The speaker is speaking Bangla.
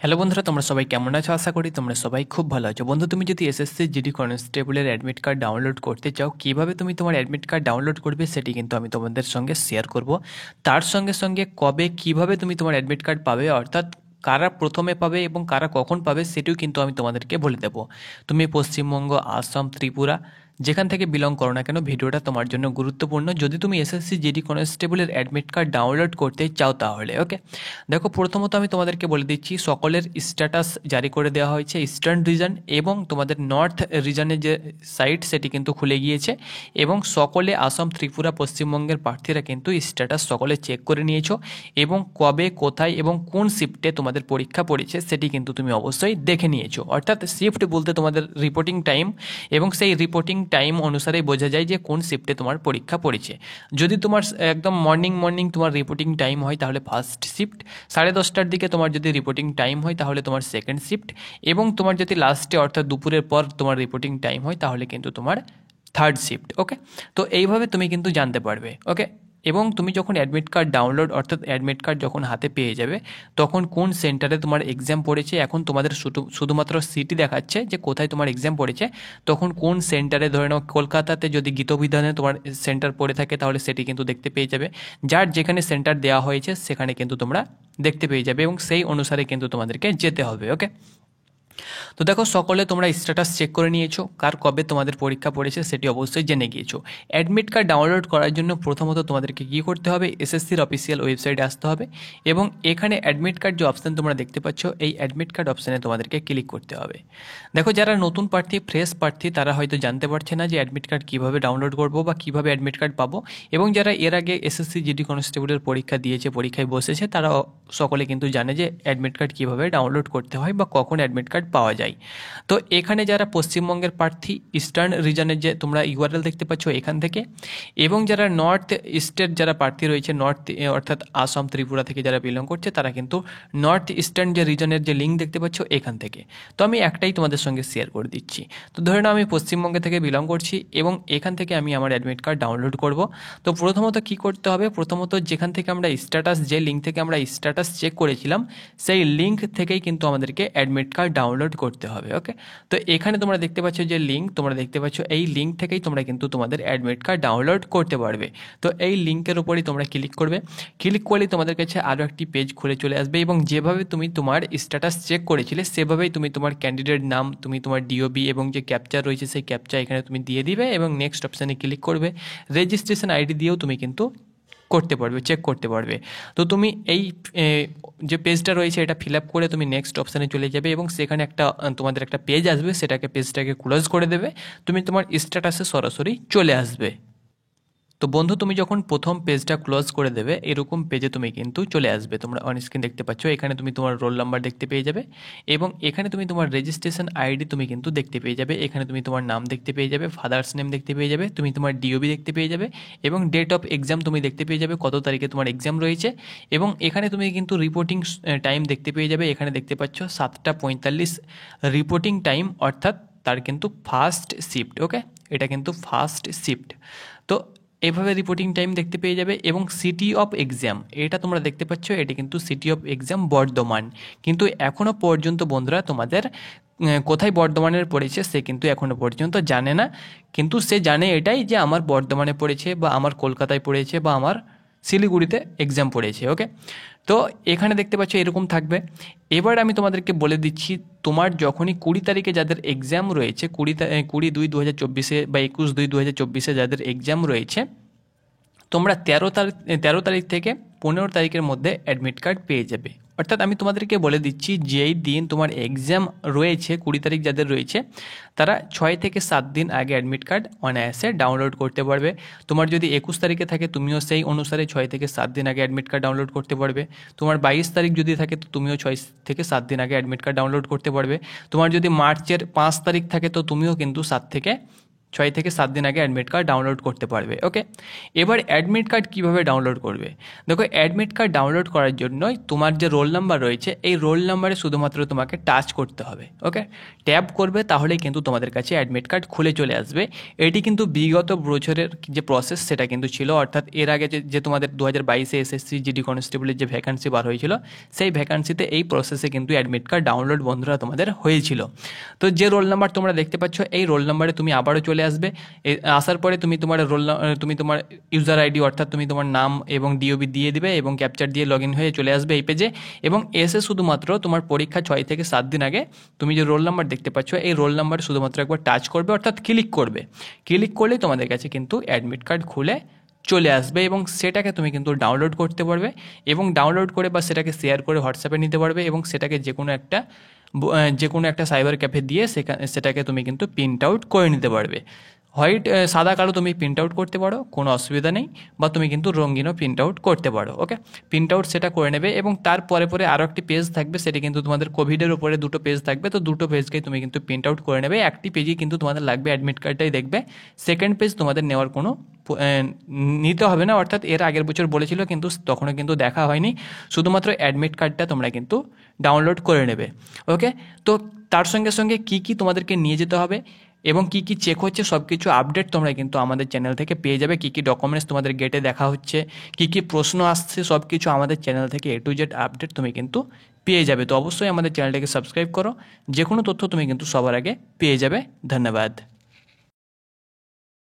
হ্যালো বন্ধুরা, তোমরা সবাই কেমন আছো? আশা করি তোমরা সবাই খুব ভালো আছো। বন্ধু, তুমি যদি এসএসসি জিডি কনস্টেবলের অ্যাডমিট কার্ড ডাউনলোড করতে চাও, কিভাবে তুমি তোমার অ্যাডমিট কার্ড ডাউনলোড করবে সেটি কিন্তু আমি তোমাদের সঙ্গে শেয়ার করব। তার সঙ্গে সঙ্গে কবে কিভাবে তুমি তোমার অ্যাডমিট কার্ড পাবে, অর্থাৎ কারা প্রথমে পাবে এবং কারা কখন পাবে সেটিও কিন্তু আমি তোমাদেরকে বলে দেবো। তুমি পশ্চিমবঙ্গ, আসাম, ত্রিপুরা যেখান থেকে বিলং করো না কেন, ভিডিওটা তোমার জন্য গুরুত্বপূর্ণ যদি তুমি এসএসসি জিডি কনস্টেবলের অ্যাডমিট কার্ড ডাউনলোড করতে চাও তাহলে। ওকে, দেখো প্রথমত আমি তোমাদেরকে বলে দিচ্ছি, সকলের স্ট্যাটাস জারি করে দেওয়া হয়েছে ইস্টার্ন রিজন এবং তোমাদের নর্থ রিজনের যে সাইট সেটি কিন্তু খুলে গিয়েছে এবং সকলে আসাম, ত্রিপুরা, পশ্চিমবঙ্গের প্রার্থীরা কিন্তু স্ট্যাটাস সকলে চেক করে নিয়েছো এবং কবে, কোথায় এবং কোন শিফটে তোমাদের পরীক্ষা পড়েছে সেটি কিন্তু তুমি অবশ্যই দেখে নিয়েছো। অর্থাৎ শিফট বলতে তোমাদের রিপোর্টিং টাইম, এবং সেই রিপোর্টিং টাইম অনুসারেই বোঝা যায় যে কোন শিফটে তোমার পরীক্ষা পড়েছে। যদি তোমার একদম মর্নিং তোমার রিপোর্টিং টাইম হয় তাহলে ফার্স্ট শিফট, 10:30টার দিকে তোমার যদি রিপোর্টিং টাইম হয় তাহলে তোমার সেকেন্ড শিফট, এবং তোমার যদি লাস্টে অর্থাৎ দুপুরের পর তোমার রিপোর্টিং টাইম হয় তাহলে কিন্তু তোমার থার্ড শিফট। ওকে, তো এইভাবে তুমি কিন্তু জানতে পারবে। ওকে, এবং তুমি যখন অ্যাডমিট কার্ড ডাউনলোড অর্থাৎ অ্যাডমিট কার্ড যখন হাতে পেয়ে যাবে তখন কোন সেন্টারে তোমার এক্সাম পড়েছে, এখন তোমাদের শুধুমাত্র সিটি দেখাচ্ছে যে কোথায় তোমার এক্সাম পড়েছে, তখন কোন সেন্টারে, ধরে নাও কলকাতাতে যদি গীতবিধানে তোমার সেন্টার পড়ে থাকে তাহলে সেটি কিন্তু দেখতে পেয়ে যাবে। যার যেখানে সেন্টার দেওয়া হয়েছে সেখানে কিন্তু তোমরা দেখতে পেয়ে যাবে এবং সেই অনুসারে কিন্তু তোমাদেরকে যেতে হবে। ওকে, তো দেখো সকলে তোমরা স্ট্যাটাস চেক করে নিয়েছো, কার কবে তোমাদের পরীক্ষা পড়েছে সেটি অবশ্যই জেনে গিয়েছো। অ্যাডমিট কার্ড ডাউনলোড করার জন্য প্রথমত তোমাদেরকে কী করতে হবে, এসএসসির অফিসিয়াল ওয়েবসাইটে আসতে হবে এবং এখানে অ্যাডমিট কার্ড যে অপশান তোমরা দেখতে পাচ্ছ, এই অ্যাডমিট কার্ড অপশানে তোমাদেরকে ক্লিক করতে হবে। দেখো যারা নতুন প্রার্থী, ফ্রেশ প্রার্থী, তারা হয়তো জানতে পারছে না যে অ্যাডমিট কার্ড কীভাবে ডাউনলোড করবো বা কীভাবে অ্যাডমিট কার্ড পাবো, এবং যারা এর আগে এসএসসি জিডি কনস্টেবলের পরীক্ষা দিয়েছে, পরীক্ষায় বসেছে, তারা সকলে কিন্তু জানে যে অ্যাডমিট কার্ড কীভাবে ডাউনলোড করতে হয় বা কখন অ্যাডমিট কার্ড পাওয়া যায়। তো এখানে যারা পশ্চিমবঙ্গের প্রার্থী, ইস্টার্ন রিজনের যে তোমরা ইউআরএল দেখতে পাচ্ছ এখান থেকে, এবং যারা নর্থ ইস্টের যারা প্রার্থী রয়েছে, নর্থ অর্থাৎ আসাম, ত্রিপুরা থেকে যারা বিলং করছে, তারা কিন্তু নর্থ ইস্টার্ন যে রিজনের যে লিঙ্ক দেখতে পাচ্ছ এখান থেকে। তো আমি একটাই তোমাদের সঙ্গে শেয়ার করে দিচ্ছি। তো ধরে নাও আমি পশ্চিমবঙ্গে থেকে বিলং করছি এবং এখান থেকে আমি আমার অ্যাডমিট কার্ড ডাউনলোড করব। তো প্রথমত কি করতে হবে, প্রথমত যেখান থেকে আমরা স্ট্যাটাস, যে লিঙ্ক থেকে আমরা স্ট্যাটাস চেক করেছিলাম সেই লিঙ্ক থেকেই কিন্তু আমাদেরকে অ্যাডমিট কার্ড ডাউনলোড করতে হবে। ওকে, তো এখানে তোমরা দেখতে পাচ্ছ যে লিঙ্ক, তোমরা দেখতে পাচ্ছ এই লিঙ্ক থেকেই তোমরা কিন্তু তোমাদের অ্যাডমিট কার্ড ডাউনলোড করতে পারবে। তো এই লিঙ্কের উপরেই তোমরা ক্লিক করবে, ক্লিক করলেই তোমাদের কাছে আরও একটি পেজ খুলে চলে আসবে এবং যেভাবে তুমি তোমার স্ট্যাটাস চেক করেছিলে সেভাবেই তুমি তোমার ক্যান্ডিডেট নাম, তুমি তোমার ডিওবি এবং যে ক্যাপচার রয়েছে সেই ক্যাপচা এখানে তুমি দিয়ে দিবে এবং নেক্সট অপশানে ক্লিক করবে। রেজিস্ট্রেশন আইডি দিয়েও তুমি কিন্তু করতে পারবে, চেক করতে পারবে। তো তুমি এই যে পেজটা রয়েছে এটা ফিল আপ করে তুমি নেক্সট অপশানে চলে যাবে এবং সেখানে একটা তোমাদের একটা পেজ আসবে, পেজটাকে ক্লোজ করে দেবে, তুমি তোমার স্ট্যাটাসে সরাসরি চলে আসবে। তো বন্ধু, তুমি যখন প্রথম পেজটা ক্লোজ করে দেবে এরকম পেজে তুমি কিন্তু চলে আসবে। তোমরা অন স্ক্রিন দেখতে পাচ্ছ, এখানে তুমি তোমার রোল নাম্বার দেখতে পেয়ে যাবে এবং এখানে তুমি তোমার রেজিস্ট্রেশন আইডি তুমি কিন্তু দেখতে পেয়ে যাবে। এখানে তুমি তোমার নাম দেখতে পেয়ে যাবে, ফাদার্স নেম দেখতে পেয়ে যাবে, তুমি তোমার ডিওবি দেখতে পেয়ে যাবে এবং ডেট অফ এক্সাম তুমি দেখতে পেয়ে যাবে, কত তারিখে তোমার এক্সাম রয়েছে। এবং এখানে তুমি কিন্তু রিপোর্টিং টাইম দেখতে পেয়ে যাবে, এখানে দেখতে পাচ্ছ 7:45 রিপোর্টিং টাইম, অর্থাৎ তার কিন্তু ফার্স্ট শিফট। ওকে, এটা কিন্তু ফার্স্ট শিফট। তো এভাবে রিপোর্টিং টাইম দেখতে পেয়ে যাবে এবং সিটি অফ এক্সাম এটা তোমরা দেখতে পাচ্ছ, এটি কিন্তু সিটি অফ এক্সাম বর্ধমান। কিন্তু এখনও পর্যন্ত বন্ধুরা তোমাদের কোথায় বর্ধমানের পড়েছে সে কিন্তু এখনও পর্যন্ত জানে না, কিন্তু সে জানে এটাই যে আমার বর্ধমানে পড়েছে বা আমার কলকাতায় পড়েছে বা আমার শিলিগুড়িতে এক্সাম পড়েছে। ওকে, তো এখানে দেখতে পাচ্ছ এরকম থাকবে। এবার আমি তোমাদেরকে বলে দিচ্ছি, তোমার যখনই 20 তারিখে যাদের এক্সাম রয়েছে, 20/2/2024 বা 21/2/2024 যাদের এক্সাম রয়েছে, তোমরা 13 তারিখ থেকে 15 তারিখের মধ্যে অ্যাডমিট কার্ড পেয়ে যাবে। অর্থাৎ আমি তোমাদেরকে বলে দিচ্ছি, যেই দিন তোমার এক্সাম রয়েছে 20 তারিখ যাদের রয়েছে তারা 6 থেকে 7 দিন আগে অ্যাডমিট কার্ড অনায়াসে ডাউনলোড করতে পারবে। তোমার যদি 21 তারিখে থাকে তুমিও সেই অনুসারে 6 থেকে 7 দিন আগে অ্যাডমিট কার্ড ডাউনলোড করতে পারবে। তোমার 22 তারিখ যদি থাকে তো তুমিও 6 থেকে 7 দিন আগে অ্যাডমিট কার্ড ডাউনলোড করতে পারবে। তোমার যদি মার্চের 5 তারিখ থাকে তো তুমিও কিন্তু 7 থেকে থেকে 7 দিন আগে অ্যাডমিট কার্ড ডাউনলোড করতে পারবে। ওকে, এবার অ্যাডমিট কার্ড কীভাবে ডাউনলোড করবে? দেখো, অ্যাডমিট কার্ড ডাউনলোড করার জন্য তোমার যে রোল নাম্বার রয়েছে এই রোল নাম্বারে শুধুমাত্র তোমাকে টাচ করতে হবে। ওকে, ট্যাপ করবে তাহলেই কিন্তু তোমাদের কাছে অ্যাডমিট কার্ড খুলে চলে আসবে। এটি কিন্তু বিগত বছরের যে প্রসেস সেটা কিন্তু ছিল, অর্থাৎ এর আগে যে তোমাদের 2022-এ এসএসসি জিডি কনস্টেবলের যে ভ্যাকান্সি বার হয়েছিল সেই ভ্যাকান্সিতে এই প্রসেসে কিন্তু অ্যাডমিট কার্ড ডাউনলোড বন্ধুরা তোমাদের হয়েছিল। তো যে রোল নাম্বার তোমরা দেখতে পাচ্ছ এই রোল নাম্বারে তুমি আবারও চলে আসবে। আসার পরে তুমি তোমার ইউজার আইডি অর্থাৎ তুমি তোমার নাম এবং ডিওবি দিয়ে দিবে এবং ক্যাপচার দিয়ে লগ ইন হয়ে চলে আসবে এই পেজে। এবং এসে শুধুমাত্র তোমার পরীক্ষা 6 থেকে 7 দিন আগে তুমি যে রোল নাম্বার দেখতে পাচ্ছ এই রোল নাম্বারে শুধুমাত্র একবার টাচ করবে, অর্থাৎ ক্লিক করবে। ক্লিক করলেই তোমাদের কাছে কিন্তু অ্যাডমিট কার্ড খুলে চলে আসবে এবং সেটাকে তুমি কিন্তু ডাউনলোড করতে পারবে এবং ডাউনলোড করে বা সেটাকে শেয়ার করে হোয়াটসঅ্যাপে নিতে পারবে এবং সেটাকে যে কোনো একটা সাইবার ক্যাফে দিয়ে সেটাকে তুমি কিন্তু প্রিন্ট আউট করে নিতে পারবে। সাদা কালো তুমি প্রিন্ট আউট করতে পারো, কোনো অসুবিধা নেই, বা তুমি কিন্তু রঙিনও প্রিন্ট আউট করতে পারো। ওকে, প্রিন্ট আউট সেটা করে নেবে এবং তারপরে আরও একটি পেজ থাকবে, সেটা কিন্তু তোমাদের কোভিডের উপরে 2টো পেজ থাকবে। তো 2টো পেজকেই তুমি কিন্তু প্রিন্ট আউট করে নেবে। একটি পেজই কিন্তু তোমাদের লাগবে অ্যাডমিট কার্ডটাই দেখবে, সেকেন্ড পেজ তোমাদের নেওয়ার কোনো নিতে হবে না, অর্থাৎ এর আগের বছর বলেছিল কিন্তু তখনও কিন্তু দেখা হয়নি। শুধুমাত্র অ্যাডমিট কার্ডটা তোমরা কিন্তু ডাউনলোড করে নেবে। ওকে, তো তার সঙ্গে সঙ্গে কী তোমাদেরকে নিয়ে যেতে হবে এবং কী চেক হচ্ছে সব কিছু আপডেট তোমরা কিন্তু আমাদের চ্যানেল থেকে পেয়ে যাবে। কী ডকুমেন্টস তোমাদের গেটে দেখা হচ্ছে, কী প্রশ্ন আসছে, সব কিছু আমাদের চ্যানেল থেকে A to Z আপডেট তুমি কিন্তু পেয়ে যাবে। তো অবশ্যই আমাদের চ্যানেলটাকে সাবস্ক্রাইব করো, যে কোনো তথ্য তুমি কিন্তু সবার আগে পেয়ে যাবে। ধন্যবাদ।